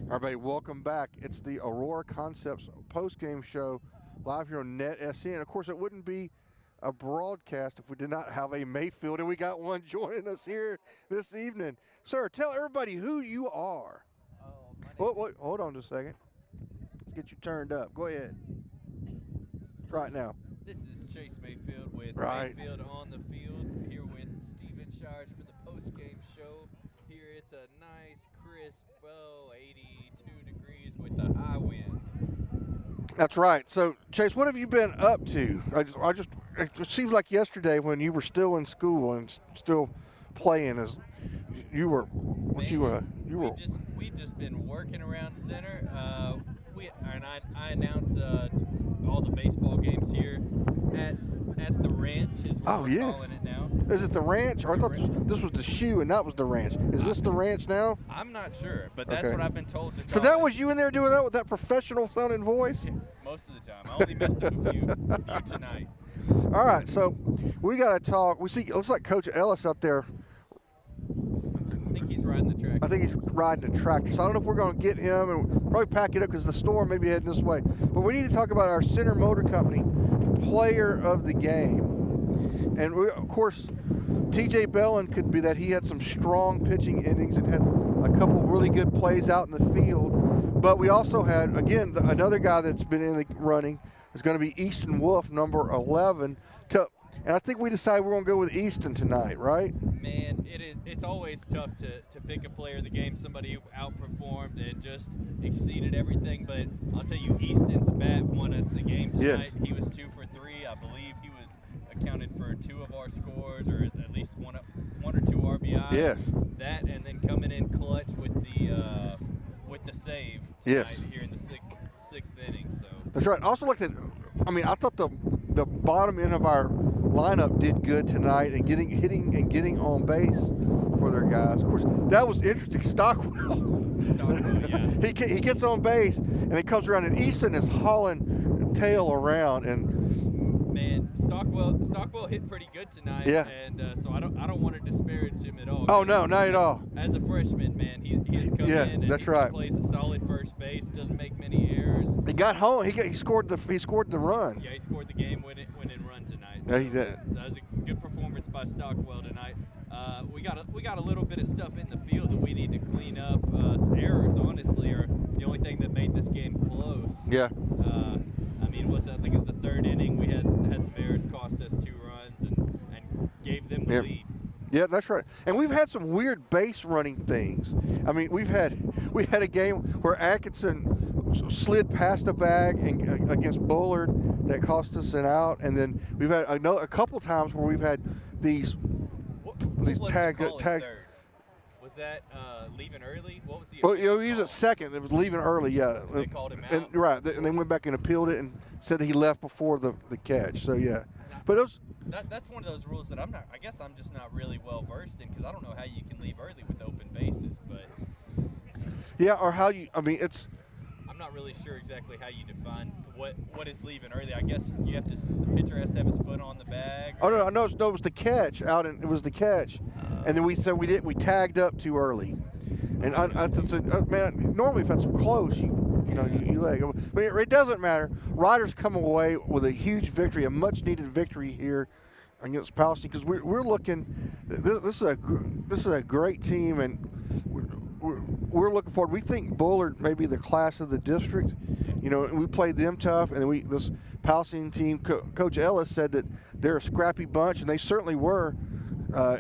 Everybody, welcome back. It's the Aurora Concepts post-game show live here on NETSN. Of course, it wouldn't be a broadcast if we did not have a Mayfield, and we got one joining us here this evening. Sir, tell everybody who you are. Hold on just a second. Let's get you turned up. Go ahead. Right now. This is Chase Mayfield with Right. Mayfield on the Field, here with Steven Shires for the post-game show. Here it's a nice, crisp, 82 degrees with a high wind. That's right. So, Chase, what have you been up to? It seems like yesterday when you were still in school and still playing, as you were. We've just been working around center. I announce all the baseball games here at the ranch is what we're calling it now. Is it the ranch? Or I thought this was the shoe and that was the ranch. Is this the ranch now? I'm not sure, but that's what I've been told to call So that was you in there doing that with that professional sounding voice? Yeah, most of the time. I only messed up a few tonight. All right, so we got to talk. We see, it looks like Coach Ellis out there. I think he's riding the tractor. I think he's riding the tractor. So I don't know if we're going to get him and we'll probably pack it up because the storm may be heading this way. But we need to talk about our Center Motor Company player of the game. And we, of course, TJ Bellin could be that. He had some strong pitching innings and had a couple really good plays out in the field. But we also had, again, another guy that's been in the running is going to be Easton Wolf, number 11. And I think we decided we're going to go with Easton tonight, right? Man, it's always tough to pick a player of the game, somebody who outperformed and just exceeded everything. But I'll tell you, Easton's bat won us the game tonight. Yes. He was 2 for 3. I believe he was accounted for 2 of our scores, or at least one or 2 RBIs. Yes. That, and then coming in clutch with the save tonight here in the sixth inning. So that's right. I also like that. I mean, I thought the bottom end of our lineup did good tonight and getting on base for their guys. Of course, that was interesting. Stockwell, yeah. he gets on base and it comes around, and Easton is hauling tail around. And man, Stockwell hit pretty good tonight. Yeah. And so I don't want to disparage him at all. Oh no, not at all. As a freshman, man, he has come in and that's right. Plays a solid first base, doesn't make many errors. He got home. He scored the run. Yeah, he scored the game winning run tonight. Yeah, he did. That was a good performance by Stockwell tonight. We got a little bit of stuff in the field that we need to clean up. Errors, honestly, are the only thing that made this game close. Yeah. I mean, I think it was the 3rd inning. We had some errors cost us 2 runs and gave them the lead. Yeah, that's right. And we've had some weird base running things. I mean, we had a game where Atkinson slid past a bag against Bullard that cost us an out, and then we've had a couple times where we've had these tags. Was that leaving early? What was the Well, he was call? at second. It was leaving early, yeah. They called him out? And, right, and they went back and appealed it and said that he left before the catch. So, yeah. But those. That's one of those rules that I guess I'm just not really well versed in, because I don't know how you can leave early with open bases. But yeah, or how you. I mean, it's. I'm not really sure exactly how you define what is leaving early. I guess you have to. The pitcher has to have his foot on the bag. Oh no, it was the catch out, and it was the catch, and then we tagged up too early, and I said, man, normally if that's close, you leg. But it doesn't matter. Riders come away with a huge victory, a much needed victory here against Palestine, because we're looking. This is a great team, and we're looking forward. We think Bullard may be the class of the district. We played them tough, and this Palestine team, Coach Ellis said that they're a scrappy bunch, and they certainly were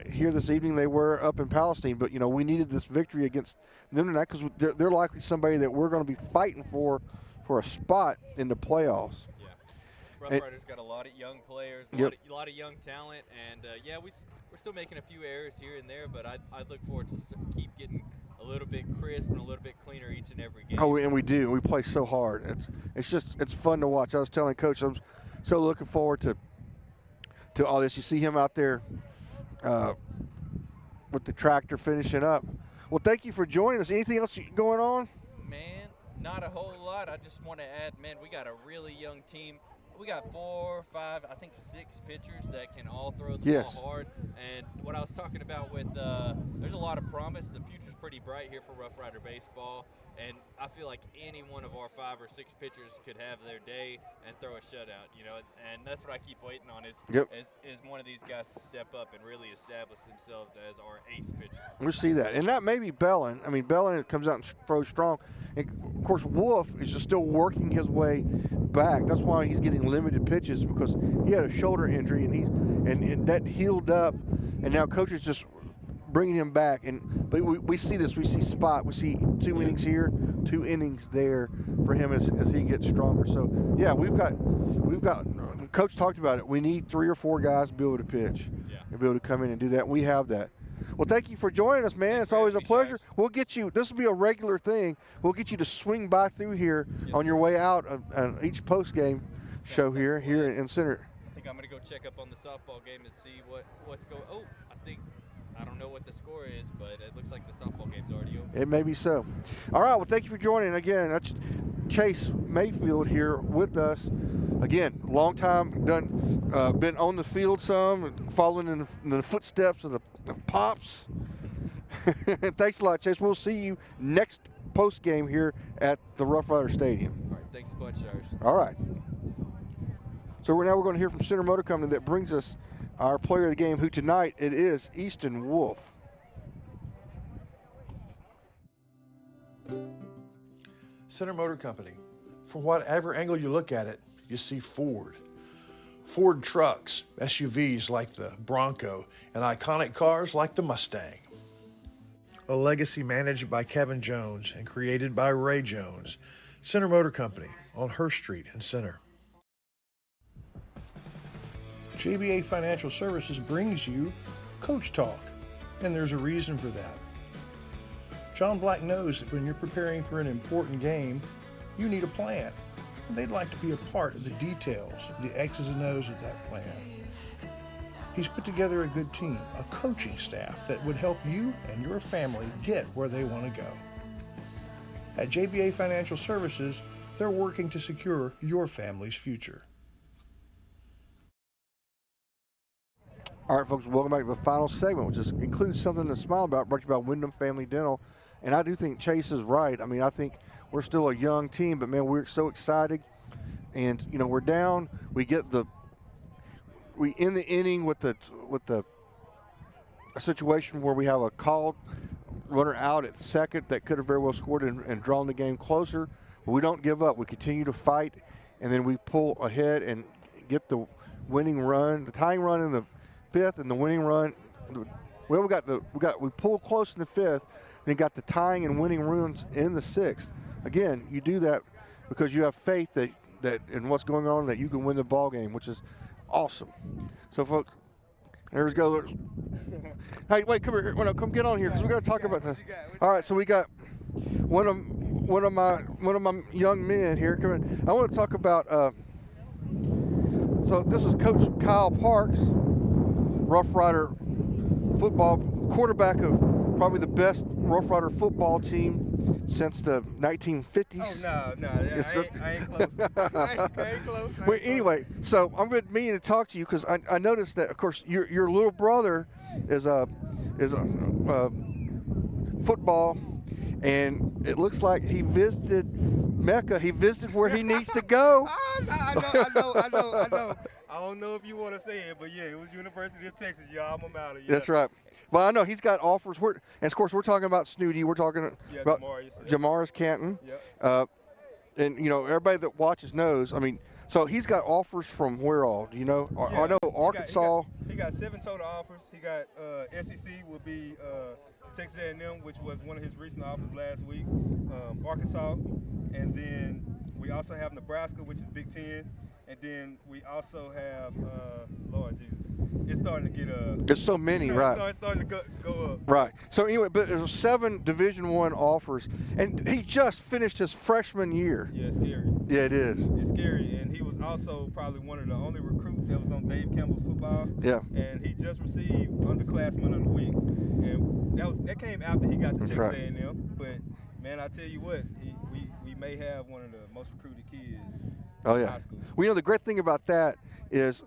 here this evening. They were up in Palestine, but we needed this victory against them tonight, because they're likely somebody that we're going to be fighting for a spot in the playoffs. Yeah, Rough Riders got a lot of young players, a lot of young talent, and we're still making a few errors here and there, but I look forward to keep getting a little bit crisp and a little bit cleaner each and every game. Oh, and we do. We play so hard. It's fun to watch. I was telling Coach, I'm so looking forward to all this. You see him out there with the tractor finishing up. Well, thank you for joining us. Anything else going on? Man, not a whole lot. I just want to add, man, we got a really young team. We got 4, 5, I think 6 pitchers that can all throw the ball hard. And what I was talking about with, there's a lot of promise. The future's pretty bright here for Rough Rider baseball. And I feel like any one of our 5 or 6 pitchers could have their day and throw a shutout, and that's what I keep waiting on is one of these guys to step up and really establish themselves as our ace pitcher. We'll see that. And that may be Bellin. I mean, Bellin comes out and throws strong. And, of course, Wolf is just still working his way back. That's why he's getting limited pitches, because he had a shoulder injury, and that healed up, and now Coach is just bringing him back. But we see this. We see spot. We see 2 innings here, 2 innings there for him as he gets stronger. So yeah, we've got. Coach talked about it. We need 3 or 4 guys to be able to pitch and be able to come in and do that. We have that. Well, thank you for joining us, man. It's always a pleasure. Guys. We'll get you. This will be a regular thing. We'll get you to swing by through here on your way out of each post game show here in Center. I think I'm gonna go check up on the softball game and see what's going. Oh, I don't know what the score is, but it looks like the softball game's already over. It may be so. All right, well, thank you for joining. Again, that's Chase Mayfield here with us. Again, long time, been on the field some, following in the footsteps of the Pops. Thanks a lot, Chase. We'll see you next post game here at the Rough Rider Stadium. All right, thanks a bunch, Irish. All right. So we're going to hear from Center Motor Company that brings us our player of the game, who tonight it is Easton Wolf. Center Motor Company. From whatever angle you look at it, you see Ford. Ford trucks, SUVs like the Bronco, and iconic cars like the Mustang. A legacy managed by Kevin Jones and created by Ray Jones. Center Motor Company on Hurst Street in Center. JBA Financial Services brings you Coach Talk, and there's a reason for that. John Black knows that when you're preparing for an important game, you need a plan, and they'd like to be a part of the details, the X's and O's of that plan. He's put together a good team, a coaching staff that would help you and your family get where they want to go. At JBA Financial Services, they're working to secure your family's future. All right, folks, welcome back to the final segment, which includes something to smile about, brought to you by Wyndham Family Dental. And I do think Chase is right. I mean, I think we're still a young team, but, man, we're so excited. And, we're down. We end the inning with a situation where we have a called runner out at second that could have very well scored and drawn the game closer. But we don't give up. We continue to fight, and then we pull ahead and get the winning run, the tying run in the 5th, and the winning run. Well, we pulled close in the 5th, then got the tying and winning runs in the 6th. Again, you do that because you have faith that in what's going on, that you can win the ball game, which is awesome. So, folks, There we go. Hey, wait, come here. No, come get on here because we got to talk about this. All right, so we got one of my young men here coming. I want to talk about. So this is Coach Kyle Parks, Rough Rider football quarterback of probably the best Rough Rider football team since the 1950s. Oh no, I ain't close. I ain't close. Well, anyway, so I'm going to mean to talk to you because I noticed that, of course, your little brother is a football, and it looks like he visited Mecca. He visited where he needs to go. I know. I don't know if you want to say it, but yeah, it was University of Texas, y'all. I'm out of here. That's right. Well, I know he's got offers. And of course, we're talking about Snooty. We're talking about Jamarius Canton. Yep. And you know, everybody that watches knows. I mean, so he's got offers from where all? Do you know? Yeah, I know Arkansas. He got 7 total offers. He got SEC will be Texas A&M, which was one of his recent offers last week. Arkansas, and then we also have Nebraska, which is Big Ten. And then we also have, Lord Jesus, it's starting to get There's so many, right? It's starting to go up. Right. So anyway, but there's 7 Division I offers, and he just finished his freshman year. Yeah, it's scary. Yeah, it is. It's scary, and he was also probably one of the only recruits that was on Dave Campbell's football. Yeah. And he just received Underclassman of the Week, and that came after he got to Texas A&M. But man, I tell you what, we may have one of the most recruited kids. Oh yeah. Well, you know, the great thing about that is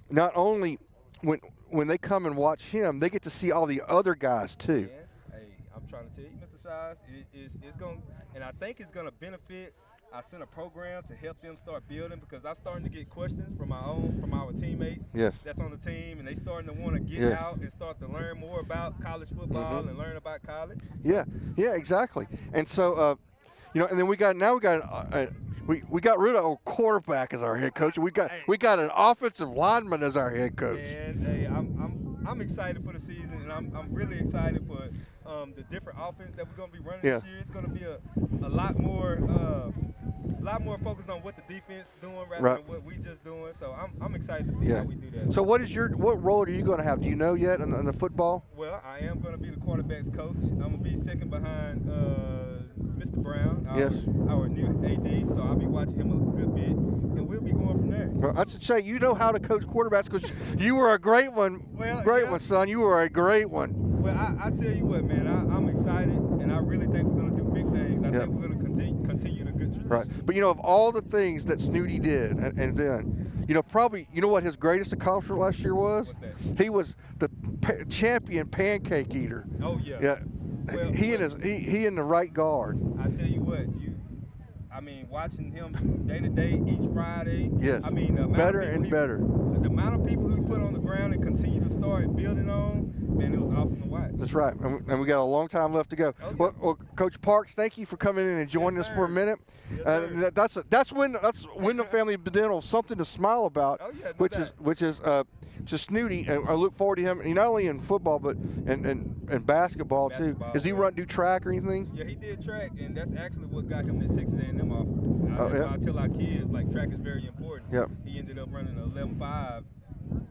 not only when they come and watch him, they get to see all the other guys too. Man, hey, I'm trying to tell you, Mr. Shives, it's going, and I think it's going to benefit our center program to help them start building, because I'm starting to get questions from our teammates that's on the team, and they starting to want to get out and start to learn more about college football and learn about college. Yeah, exactly. And so, you know, and then we got we got rid of old quarterback as our head coach. We got an offensive lineman as our head coach. And hey, I'm excited for the season, and I'm really excited for the different offense that we're going to be running this year. It's going to be a lot more focused on what the defense is doing rather than what we just doing. So I'm excited to see how we do that. So what role are you going to have? Do you know yet in the football? Well, I am going to be the quarterback's coach. I'm going to be second behind Mr. Brown, our new AD. So I'll be watching him a good bit, and we'll be going from there. Well, I should say you know how to coach quarterbacks because you were a great one. Great one, son. You were a great one. Well, I tell you what, man, I'm excited, and I really think we're going to do big things. I think we're going to continue the good tradition. Right. But, you know, of all the things that Snooty did and then, you know, probably, you know what his greatest accomplishment last year was? What's that? He was the champion pancake eater. Oh, yeah. Yeah. Well, he and the right guard. I tell you what, watching him day to day, each Friday. Yes. I mean, the amount better of and better. The amount of people who put on the ground and continue to start building on, man, it was awesome to watch. That's right, and we got a long time left to go. Oh, yeah. Well, Coach Parks, thank you for coming in and joining us for a minute. Yes, that's Wyndham Family Dental, something to smile about. Oh, yeah, which is just Snooty, and I look forward to him. Not only in football but in basketball too. Does he do track or anything? Yeah, he did track, and that's actually what got him that Texas A&M offer. That's why I tell our kids, like, track is very important. Yep. He ended up running an 11.5,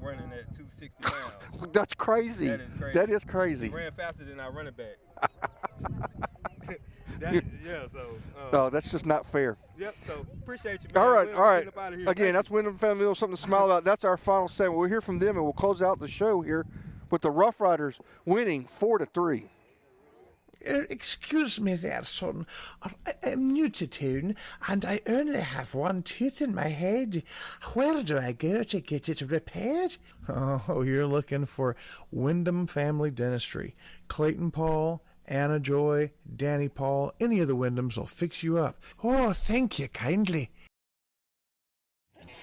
running at 260 pounds. That's crazy. That is crazy. That is crazy. He ran faster than our running back. That's just not fair. Yep, so appreciate you, man. All right. Again, that's Wyndham Family Dental, something to smile about. That's our final segment. We'll hear from them, and we'll close out the show here with the Rough Riders winning 4-3. Excuse me there, son. I'm new to town, and I only have one tooth in my head. Where do I go to get it repaired? Oh, you're looking for Wyndham Family Dentistry. Clayton Paul, Anna Joy, Danny Paul, any of the Wyndhams will fix you up. Oh, thank you kindly.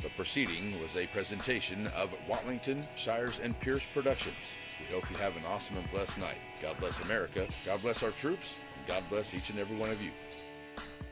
The proceeding was a presentation of Watlington, Shires, and Pierce Productions. We hope you have an awesome and blessed night. God bless America, God bless our troops, and God bless each and every one of you.